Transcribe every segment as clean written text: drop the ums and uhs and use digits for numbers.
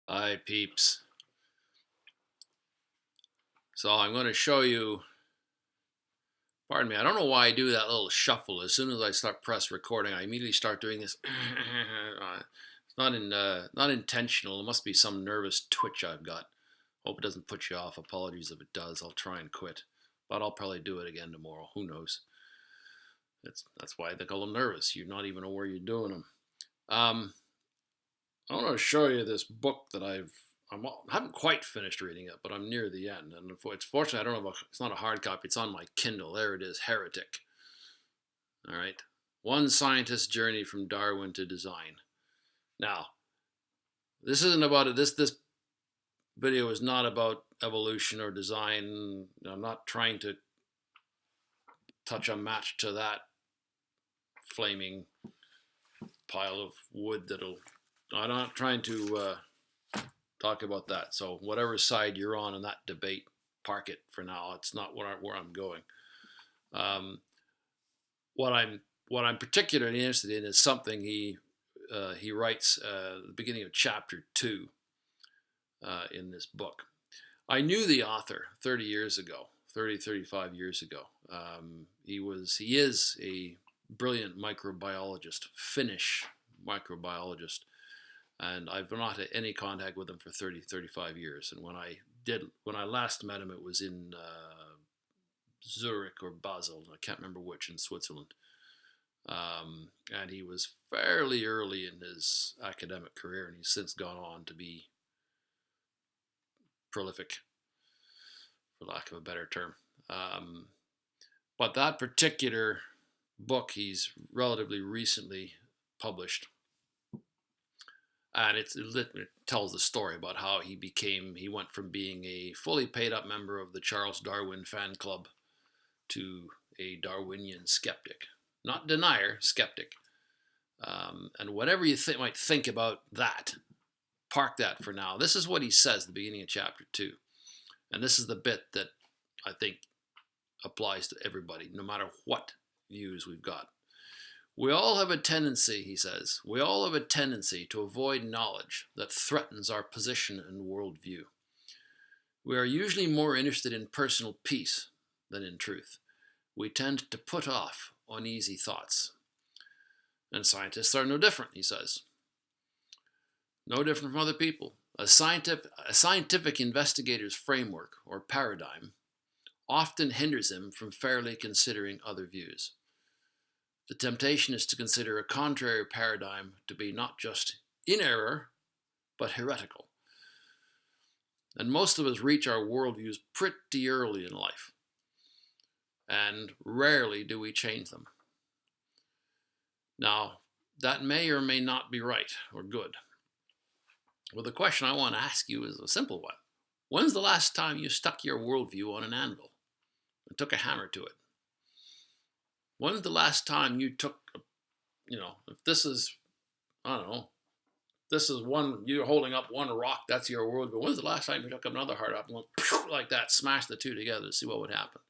Hi peeps. So I'm going to show you, pardon me, I don't know why I do that little shuffle. As soon as I start press recording, I immediately start doing this. It's not intentional. It must be some nervous twitch I've got. Hope it doesn't put you off. Apologies if it does. I'll try and quit. But I'll probably do it again tomorrow. Who knows? That's why they call them nervous. You're not even aware you're doing them. I want to show you this book that I haven't quite finished reading it, but I'm near the end. And it's fortunate I don't have it's not a hard copy. It's on my Kindle. There it is, Heretic. All right, One Scientist's Journey from Darwin to Design. Now, this isn't about it. This video is not about evolution or design. I'm not trying to touch a match to that flaming pile of wood I'm not trying to talk about that. So whatever side you're on in that debate, park it for now. It's not where I'm going. What I'm particularly interested in is something he writes at the beginning of chapter 2 in this book. I knew the author 30 years ago, 35 years ago. He is a brilliant microbiologist, Finnish microbiologist, and I've not had any contact with him for 35 years. And when I last met him, it was in Zurich or Basel, I can't remember which, in Switzerland. And he was fairly early in his academic career, and he's since gone on to be prolific, for lack of a better term. But that particular book he's relatively recently published, and it tells the story about how he went from being a fully paid up member of the Charles Darwin fan club to a Darwinian skeptic. Not denier, skeptic. And whatever you might think about that, park that for now. This is what he says at the beginning of chapter 2. And this is the bit that I think applies to everybody, no matter what views we've got. We all have a tendency, he says, to avoid knowledge that threatens our position and worldview. We are usually more interested in personal peace than in truth. We tend to put off uneasy thoughts. And scientists are no different, he says. No different from other people. A scientific investigator's framework or paradigm often hinders him from fairly considering other views. The temptation is to consider a contrary paradigm to be not just in error, but heretical. And most of us reach our worldviews pretty early in life, and rarely do we change them. Now, that may or may not be right or good. Well, the question I want to ask you is a simple one. When's the last time you stuck your worldview on an anvil and took a hammer to it? When's the last time you took, if this is, I don't know, this is one, you're holding up one rock, that's your worldview. When's the last time you took up another hard rock and went like that, smash the two together to see what would happen?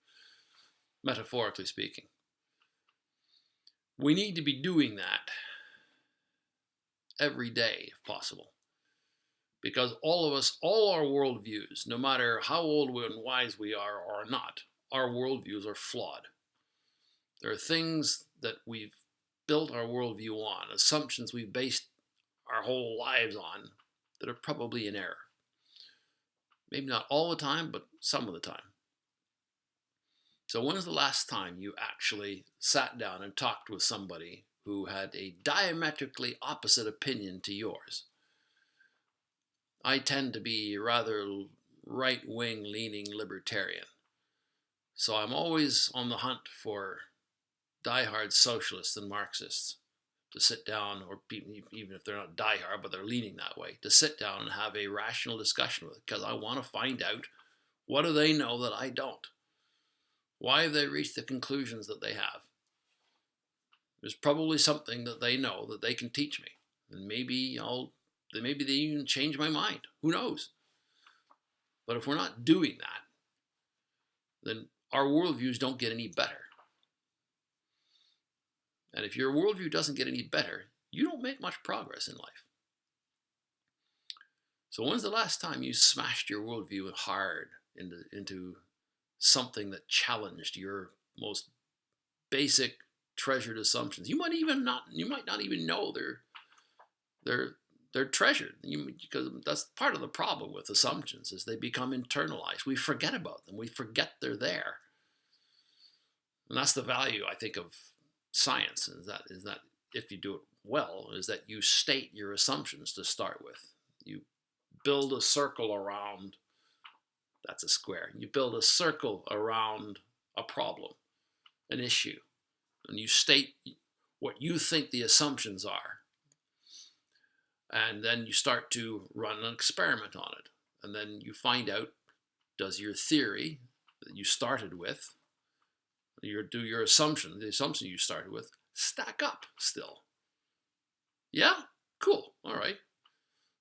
Metaphorically speaking. We need to be doing that every day, if possible. Because all of us, all our worldviews, no matter how old and wise we are or not, our worldviews are flawed. There are things that we've built our worldview on, assumptions we've based our whole lives on, that are probably in error. Maybe not all the time, but some of the time. So when's the last time you actually sat down and talked with somebody who had a diametrically opposite opinion to yours? I tend to be rather right-wing leaning libertarian. So I'm always on the hunt for diehard socialists and Marxists to sit down, or even if they're not diehard, but they're leaning that way, to sit down and have a rational discussion with, because I want to find out, what do they know that I don't? Why have they reached the conclusions that they have? There's probably something that they know that they can teach me, and maybe they even change my mind. Who knows? But if we're not doing that, then our worldviews don't get any better. And if your worldview doesn't get any better, you don't make much progress in life. So when's the last time you smashed your worldview hard into something that challenged your most basic treasured assumptions? You might not even know they're treasured. Because that's part of the problem with assumptions is they become internalized. We forget about them. We forget they're there. And that's the value, I think, of science, is that if you do it well, is that you state your assumptions to start with. You build a circle around, that's a square. You build a circle around a problem, an issue, and you state what you think the assumptions are. And then you start to run an experiment on it. And then you find out, does your theory that you started with, your assumption, the assumption you started with, stack up still? Yeah? Cool. All right.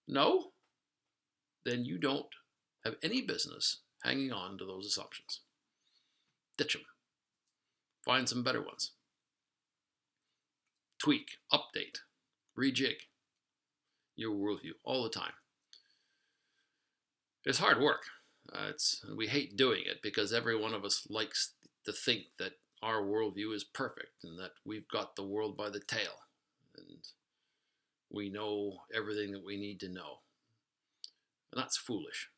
No? Then you don't have any business hanging on to those assumptions. Ditch them. Find some better ones. Tweak, update, rejig your worldview all the time. It's hard work. We hate doing it because every one of us likes to think that our worldview is perfect and that we've got the world by the tail and we know everything that we need to know. And that's foolish.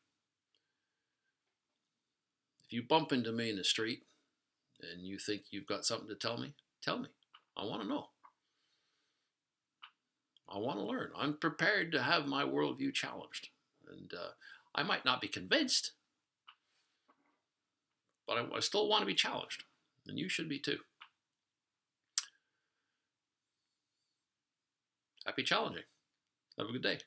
If you bump into me in the street and you think you've got something to tell me, tell me. I want to know. I want to learn. I'm prepared to have my worldview challenged. And I might not be convinced, but I still want to be challenged. And you should be too. Happy challenging. Have a good day.